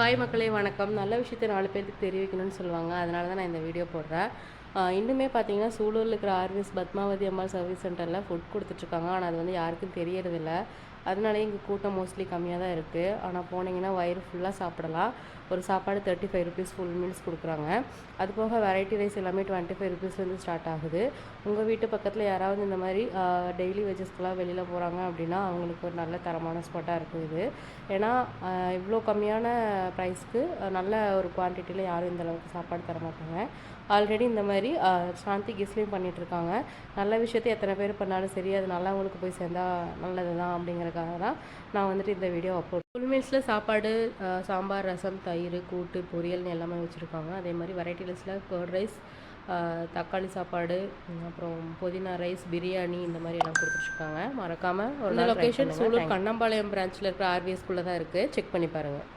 Hi மக்களே வணக்கம். நல்ல விஷயத்தை 4 பேருக்கு தெரிவிக்கணும்னு சொல்லுவாங்க. அதனால தான் நான் இந்த வீடியோ போடுறேன். இன்னுமே பார்த்தீங்கன்னா, சூலூரில் இருக்கிற ஆர்விஎஸ் பத்மாவதி அம்மாள் சர்வீஸ் சென்டரில் ஃபுட் கொடுத்துட்ருக்காங்க. ஆனால் அது வந்து யாருக்கும் தெரியறதில்ல. அதனாலேயே இங்கே கூட்டம் மோஸ்ட்லி கம்மியாக தான் இருக்குது. ஆனால் போனீங்கன்னா வயிறு ஃபுல்லாக சாப்பிடலாம். ஒரு சாப்பாடு ₹35 ஃபுல் மீல்ஸ் கொடுக்குறாங்க. அது போக வெரைட்டி ரைஸ் எல்லாமே ₹25 ஸ்டார்ட் ஆகுது. உங்கள் வீட்டு பக்கத்தில் யாராவது இந்த மாதிரி டெய்லி வேஜஸ்க்கெலாம் வெளியில் போகிறாங்க அப்படின்னா அவங்களுக்கு ஒரு நல்ல தரமான ஸ்பாட்டாக இருக்கும் இது. ஏன்னா இவ்வளோ கம்மியான ப்ரைஸ்க்கு நல்ல ஒரு குவான்டிட்டியில் யாரும் இந்த அளவுக்கு சாப்பாடு தர மாட்டாங்க. ஆல்ரெடி இந்த மாதிரி சாந்தி கிஸ்லையும் பண்ணிகிட்ருக்காங்க. நல்ல விஷயத்தை எத்தனை பேர் பண்ணாலும் சரி, அது நல்லவங்களுக்கு போய் சேர்ந்தால் நல்லது தான் அப்படிங்கிறதுக்காக தான் நான் வந்துட்டு இந்த வீடியோ அப்லோட். ஃபுல் மீல்ஸில் சாப்பாடு சாம்பார், ரசம், தயிர், கூட்டு, பொரியல்னு எல்லாமே வச்சுருக்காங்க. அதே மாதிரி வெரைட்டி ரைஸில் கர்ட் ரைஸ், தக்காளி சாப்பாடு, அப்புறம் புதினா ரைஸ், பிரியாணி இந்த மாதிரி எல்லாம் கொடுத்துட்ருக்காங்க. மறக்காமல் ஒரு லொக்கேஷன் சூலூர் கண்ணம்பாளையம் பிரான்ச்சில் இருக்கிற ஆர்விஎஸ்குள்ளே தான் இருக்குது. செக் பண்ணி பாருங்கள்.